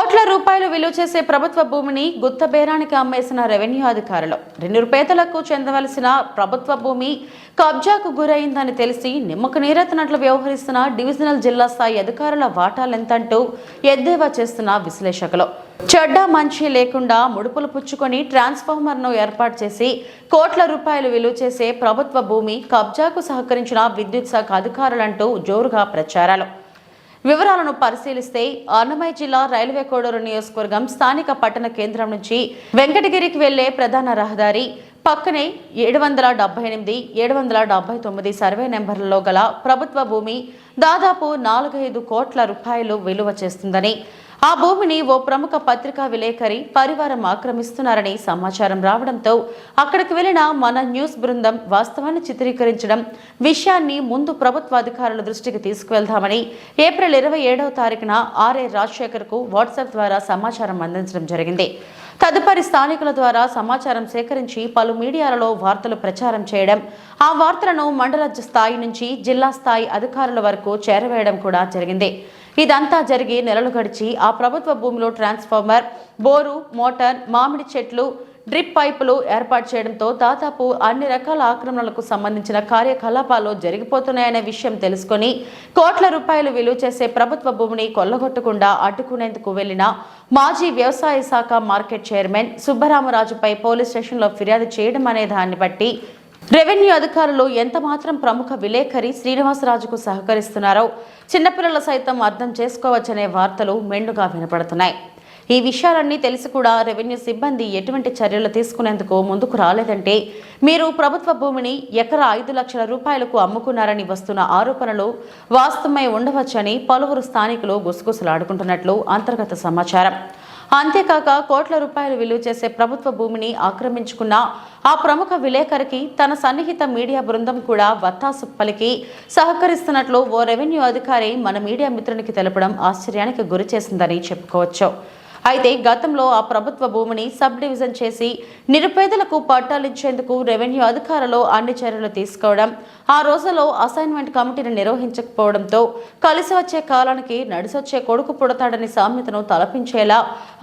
కోట్ల రూపాయలు విలువ చేసే ప్రభుత్వ భూమిని గుత్త బేరానికి అమ్మేసిన రెవెన్యూ అధికారులు. నిరుపేదలకు చెందవలసిన ప్రభుత్వ భూమి కబ్జాకు గురైందని తెలిసి నిమ్మకు నీరెత్తినట్లు వ్యవహరిస్తున్న డివిజనల్ జిల్లా స్థాయి అధికారుల వాటాలెంతంటూ ఎద్దేవా చేస్తున్న విశ్లేషకులు. చెడ్డ మంచి లేకుండా ముడుపులు పుచ్చుకొని ట్రాన్స్ఫార్మర్ను ఏర్పాటు చేసి కోట్ల రూపాయలు విలువ చేసే ప్రభుత్వ భూమి కబ్జాకు సహకరించిన విద్యుత్ శాఖ అధికారులంటూ జోరుగా ప్రచారాలు. వివరాలను పరిశీలిస్తే అన్నమయ్య జిల్లా రైల్వే కోడూరు నియోజకవర్గం స్థానిక పట్టణ కేంద్రం నుంచి వెంకటగిరికి వెళ్లే ప్రధాన రహదారి పక్కనే 778, 779 సర్వే నెంబర్లలో గల ప్రభుత్వ భూమి దాదాపు 4-5 కోట్ల రూపాయలు విలువ చేస్తుందని, ఆ భూమిని ఓ ప్రముఖ పత్రికా విలేకరి పరివారం ఆక్రమిస్తున్నారని సమాచారం రావడంతో అక్కడికి వెళ్లిన మన న్యూస్ బృందం వాస్తవాన్ని చిత్రీకరించడం, విషయాన్ని ముందు ప్రభుత్వ అధికారుల దృష్టికి తీసుకువెళ్దామని ఏప్రిల్ 27వ తారీఖున ఆర్ఏ రాజశేఖర్ కు వాట్సాప్ ద్వారా సమాచారం అందించడం జరిగింది. తదుపరి స్థానికుల ద్వారా సమాచారం సేకరించి పలు మీడియాలలో వార్తలు ప్రచారం చేయడం, ఆ వార్తలను మండల స్థాయి నుంచి జిల్లా స్థాయి అధికారుల వరకు చేరవేయడం కూడా జరిగింది. ఇదంతా జరిగి నెలలు గడిచి ఆ ప్రభుత్వ భూమిలో ట్రాన్స్ఫార్మర్, బోరు, మోటార్, మామిడి చెట్లు, డ్రిప్ పైపులు ఏర్పాటు చేయడంతో దాదాపు అన్ని రకాల ఆక్రమణలకు సంబంధించిన కార్యకలాపాలు జరిగిపోతున్నాయనే విషయం తెలుసుకుని కోట్ల రూపాయలు విలువ చేసే ప్రభుత్వ భూమిని కొల్లగొట్టకుండా అడ్డుకునేందుకు వెళ్లిన మాజీ వ్యవసాయ శాఖ మార్కెట్ చైర్మన్ సుబ్బరామరాజుపై పోలీస్ స్టేషన్లో ఫిర్యాదు చేయడం అనే దాన్ని బట్టి రెవెన్యూ అధికారులు ఎంత మాత్రం ప్రముఖ విలేకరి శ్రీనివాసరాజుకు సహకరిస్తున్నారో చిన్నపిల్లల సైతం అర్థం చేసుకోవచ్చనే వార్తలు మెండుగా వినపడుతున్నాయి. ఈ విషయాలన్నీ తెలిసి కూడా రెవెన్యూ సిబ్బంది ఎటువంటి చర్యలు తీసుకునేందుకు ముందుకు రాలేదంటే మీరు ప్రభుత్వ భూమిని ఎకరా 5 లక్షల రూపాయలకు అమ్ముకున్నారని వస్తున్న ఆరోపణలు వాస్తవమై ఉండవచ్చని పలువురు స్థానికులు గుసగుసలాడుకుంటున్నట్లు అంతర్గత సమాచారం. అంతేకాక కోట్ల రూపాయలు విలువ చేసే ప్రభుత్వ భూమిని ఆక్రమించుకున్న ఆ ప్రముఖ విలేకరికి తన సన్నిహిత మీడియా బృందం కూడా వత్తాసు పలికి సహకరిస్తున్నట్లు ఓ రెవెన్యూ అధికారి మన మీడియా మిత్రునికి తెలపడం ఆశ్చర్యానికి గురి చేసిందని చెప్పుకోవచ్చు. అయితే గతంలో ఆ ప్రభుత్వ భూమిని సబ్ డివిజన్ చేసి నిరుపేదలకు పట్టాలిచ్చేందుకు రెవెన్యూ అధికారులు అన్ని చర్యలు తీసుకోవడం, ఆ రోజుల్లో అసైన్మెంట్ కమిటీని నిర్వహించకపోవడంతో కలిసి వచ్చే కాలానికి నడిసొచ్చే కొడుకు పుడతాడని సామెతను తలపించేలా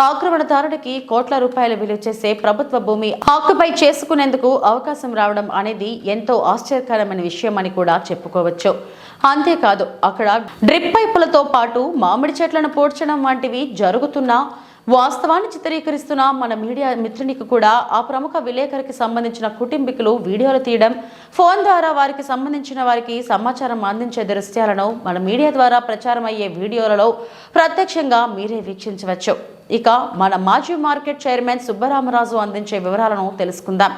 ఆక్రమణదారుడికి కోట్ల రూపాయలు విలువ చేసే ప్రభుత్వ భూమి ఆక్యుపై చేసుకునేందుకు అవకాశం రావడం అనేది ఎంతో ఆశ్చర్యకరమైన విషయమని కూడా చెప్పుకోవచ్చు. అంతేకాదు అక్కడ డ్రిప్ పైపులతో పాటు మామిడి చెట్లను పూడ్చడం వంటివి జరుగుతున్నా వాస్తవాన్ని చిత్రీకరిస్తున్న మన మీడియా మిత్రునికి కూడా ఆ ప్రముఖ విలేకరికి సంబంధించిన కుటుంబీకులు వీడియోలు తీయడం, ఫోన్ ద్వారా వారికి సంబంధించిన వారికి సమాచారం అందించే దృశ్యాలను మన మీడియా ద్వారా ప్రచారం అయ్యే వీడియోలలో ప్రత్యక్షంగా మీరే వీక్షించవచ్చు. ఇక మన మాజీ మార్కెట్ చైర్మన్ సుబ్బరామరాజు అందించే వివరాలను తెలుసుకుందాం.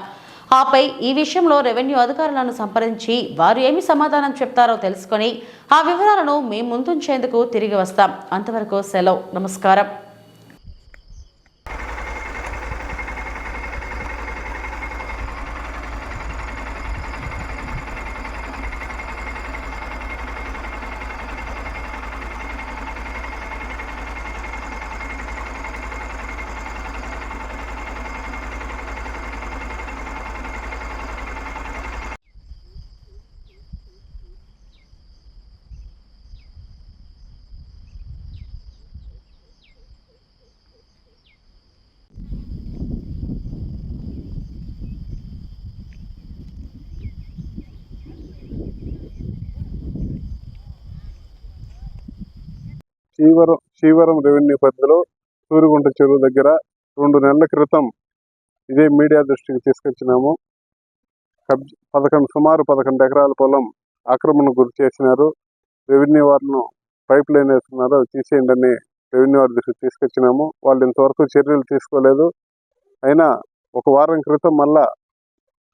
ఆపై ఈ విషయంలో రెవెన్యూ అధికారులను సంప్రదించి వారు ఏమి సమాధానం చెప్తారో తెలుసుకొని ఆ వివరాలను మీ ముందుంచేందుకు తిరిగి వస్తాం. అంతవరకు సెలవు. నమస్కారం. శ్రీవరం రెవెన్యూ పరిధిలో సూరిగుంట చెరువు దగ్గర 2 నెలల క్రితం ఇదే మీడియా దృష్టికి తీసుకొచ్చినాము. సుమారు 11 ఎకరాల పొలం ఆక్రమణకు గురి చేసినారు. రెవెన్యూ వారిను పైప్ లైన్ వేస్తున్నారు, అవి తీసేయండి అని రెవెన్యూ వారి దృష్టికి తీసుకొచ్చినాము. వాళ్ళు ఇంతవరకు చర్యలు తీసుకోలేదు. అయినా ఒక వారం క్రితం మళ్ళా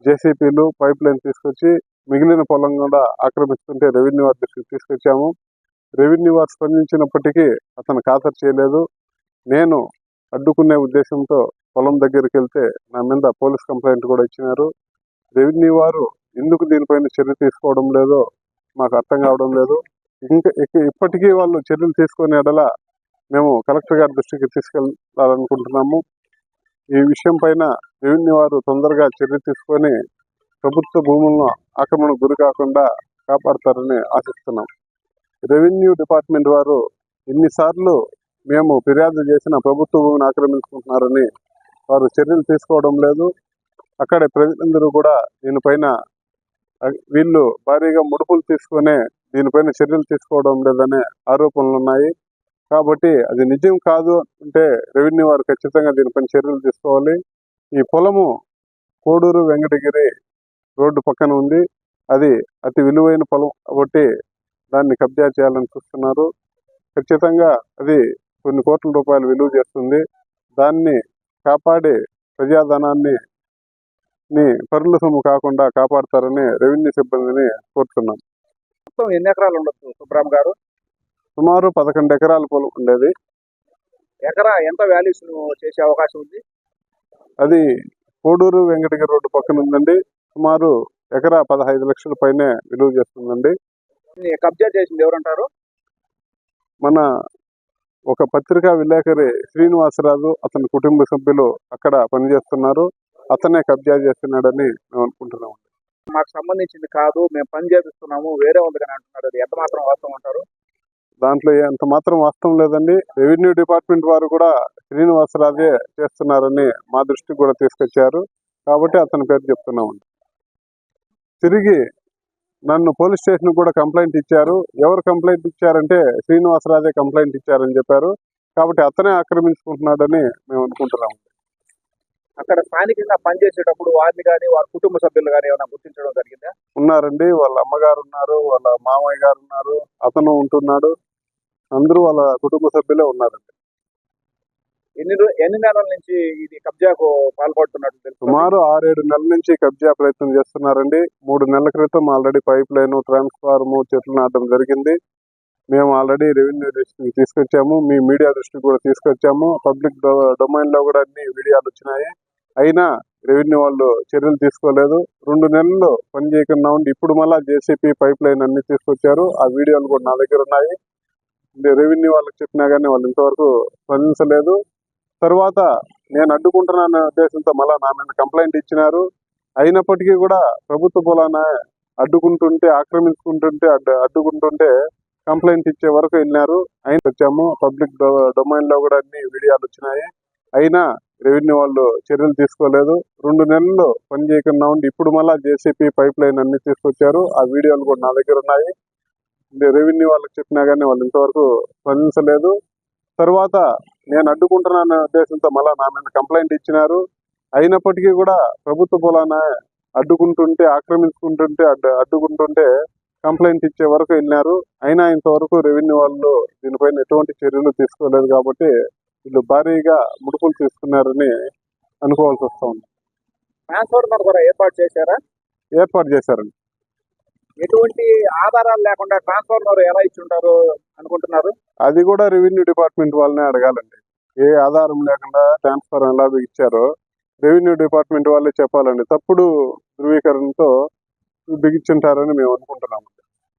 జేసీపీలు పైప్ లైన్ తీసుకొచ్చి మిగిలిన పొలం కూడా ఆక్రమిస్తుంటే రెవెన్యూ వారి దృష్టికి తీసుకొచ్చాము. రెవెన్యూ వారు స్పందించినప్పటికీ అతను ఖాతరు చేయలేదు. నేను అడ్డుకునే ఉద్దేశంతో పొలం దగ్గరికి వెళ్తే నా మీద పోలీస్ కంప్లైంట్ కూడా ఇచ్చినారు. రెవెన్యూ వారు ఎందుకు దీనిపైన చర్య తీసుకోవడం లేదో మాకు అర్థం కావడం లేదు. ఇప్పటికీ వాళ్ళు చర్యలు తీసుకునే ఎడల మేము కలెక్టర్ గారి దృష్టికి తీసుకెళ్లాలనుకుంటున్నాము. ఈ విషయం పైన రెవెన్యూ వారు తొందరగా చర్య తీసుకొని ప్రభుత్వ భూములను ఆక్రమణకు గురి కాకుండా కాపాడతారని ఆశిస్తున్నాం. రెవెన్యూ డిపార్ట్మెంట్ వారు ఎన్నిసార్లు మేము ఫిర్యాదు చేసిన ప్రభుత్వ భూమిని ఆక్రమించుకుంటున్నారని వారు చర్యలు తీసుకోవడం లేదు. అక్కడే ప్రజలందరూ కూడా దీనిపైన వీళ్ళు భారీగా ముడుపులు తీసుకునే దీనిపైన చర్యలు తీసుకోవడం లేదనే ఆరోపణలు ఉన్నాయి. కాబట్టి అది నిజం కాదు అంటే రెవెన్యూ వారు ఖచ్చితంగా దీనిపైన చర్యలు తీసుకోవాలి. ఈ పొలము కోడూరు వెంకటగిరి రోడ్డు పక్కన ఉంది. అది అతి విలువైన పొలం కాబట్టి దాన్ని కబ్జా చేయాలని చూస్తున్నారు. ఖచ్చితంగా అది కొన్ని కోట్ల రూపాయలు విలువ చేస్తుంది. దాన్ని కాపాడి ప్రజాధనాన్ని పరుల సొమ్ము కాకుండా కాపాడతారని రెవెన్యూ సిబ్బందిని కోరుతున్నాం. మొత్తం ఎన్ని ఎకరాలు ఉండొచ్చు సుబ్రామ్ గారు? సుమారు 11 ఎకరాల పొలం ఉండేది. ఎకరా ఎంత వాల్యూస్ చేసే అవకాశం ఉంది? అది కోడూరు వెంకటగిరి రోడ్డు పక్కన ఉందండి. సుమారు ఎకరా 15 లక్షల పైనే విలువ చేస్తుందండి. కబ్జా చేసింది ఎవరంటారు? మన ఒక పత్రికా విలేకరి శ్రీనివాసరాజు అతని కుటుంబ సభ్యులు అక్కడ పనిచేస్తున్నారు. అతనే కబ్జా చేస్తున్నాడని మేము అనుకుంటున్నాం. మాకు సంబంధించింది కాదు, మేము పని చేపిస్తున్నాము, వేరే ఉందని అంటున్నారు. అది ఎంత మాత్రం వాస్తవం అంటారు? దాంట్లో ఎంత మాత్రం వాస్తవం లేదండి. రెవెన్యూ డిపార్ట్మెంట్ వారు కూడా శ్రీనివాసరాజే చేస్తున్నారని మా దృష్టికి కూడా తీసుకొచ్చారు. కాబట్టి అతని పేరు చెప్తున్నామండి. తిరిగి నన్ను పోలీస్ స్టేషన్ కూడా కంప్లైంట్ ఇచ్చారు. ఎవరు కంప్లైంట్ ఇచ్చారంటే శ్రీనివాసరాజే కంప్లైంట్ ఇచ్చారని చెప్పారు. కాబట్టి అతనే ఆక్రమించుకుంటున్నాడని మేము అనుకుంటున్నాము. అక్కడ స్థానికంగా పనిచేసేటప్పుడు వారిని కానీ వారి కుటుంబ సభ్యులు కానీ ఏమైనా గుర్తించడం జరిగిందా? ఉన్నారండి. వాళ్ళ అమ్మగారు ఉన్నారు, వాళ్ళ మామయ్య గారు ఉన్నారు, అతను ఉంటున్నాడు. అందరూ వాళ్ళ కుటుంబ సభ్యులే ఉన్నారండి. ఎన్ని నెలల నుంచి ఇది కబ్జాకు పాల్పడుతున్నట్టు తెలుసు? సుమారు 6-7 నెలల నుంచి కబ్జా ప్రయత్నం చేస్తున్నారండి. 3 నెలల క్రితం ఆల్రెడీ పైప్ లైన్, ట్రాన్స్ఫార్ము, చెట్లు నాటడం జరిగింది. మేము ఆల్రెడీ రెవెన్యూ దృష్టికి తీసుకొచ్చాము, మీ మీడియా దృష్టికి కూడా తీసుకొచ్చాము. పబ్లిక్ డొమైన్ లో కూడా అన్ని వీడియోలు వచ్చినాయి. అయినా రెవెన్యూ వాళ్ళు చర్యలు తీసుకోలేదు. 2 నెలలు పని చేయకుండా ఉండి ఇప్పుడు మళ్ళా జేసీపీ పైప్ లైన్ అన్ని తీసుకొచ్చారు. ఆ వీడియోలు కూడా నా దగ్గర ఉన్నాయి. రెవెన్యూ వాళ్ళకి చెప్పినా కానీ వాళ్ళు ఇంతవరకు స్పందించలేదు. తర్వాత నేను అడ్డుకుంటున్నానే ఉద్దేశంతో మళ్ళా నా మీద కంప్లైంట్ ఇచ్చినారు. అయినప్పటికీ కూడా ప్రభుత్వ పొలాన్ని అడ్డుకుంటుంటే, ఆక్రమించుకుంటుంటే, అడ్డుకుంటుంటే కంప్లైంట్ ఇచ్చే వరకు వెళ్ళినారు. అయినా వచ్చాము. పబ్లిక్ డొమైన్ లో కూడా అన్ని వీడియోలు వచ్చినాయి. అయినా రెవెన్యూ వాళ్ళు చర్యలు తీసుకోలేదు. 2 నెలలు పని చేయకుండా ఉండి ఇప్పుడు మళ్ళా జేసీపీ పైప్ లైన్ అన్ని తీసుకొచ్చారు. ఆ వీడియోలు కూడా నా దగ్గర ఉన్నాయి. రెవెన్యూ వాళ్ళకి చెప్పినా కానీ వాళ్ళు ఇంతవరకు స్పందించలేదు. తర్వాత నేను అడ్డుకుంటున్నానే ఉద్దేశంతో మళ్ళా నా మీద కంప్లైంట్ ఇచ్చినారు. అయినప్పటికీ కూడా ప్రభుత్వ పొలాన్ని అడ్డుకుంటుంటే, ఆక్రమించుకుంటుంటే, అడ్డుకుంటుంటే కంప్లైంట్ ఇచ్చే వరకు వెళ్ళినారు. అయినా ఇంతవరకు రెవెన్యూ వాళ్ళు దీనిపైన ఎటువంటి చర్యలు తీసుకోలేదు. కాబట్టి వీళ్ళు భారీగా ముడుపులు తీసుకున్నారని అనుకోవాల్సి వస్తూ ఉంది. ట్రాన్స్ఫార్మర్ కూడా ఏర్పాటు చేశారా? ఏర్పాటు చేశారండి. ఎటువంటి ఆధారాలు లేకుండా ట్రాన్స్ఫార్మర్ ఎలా ఇచ్చుంటారు అనుకుంటున్నారు? అది కూడా రెవెన్యూ డిపార్ట్మెంట్ వాళ్ళనే అడగాలండి. ఏ ఆధారం లేకుండా ట్రాన్స్ఫార్మర్ ఎలా బిగించారో రెవెన్యూ డిపార్ట్మెంట్ వాళ్ళే చెప్పాలండి. తప్పుడు ధృవీకరణతో బిగించుంటారని మేము అనుకుంటున్నాము.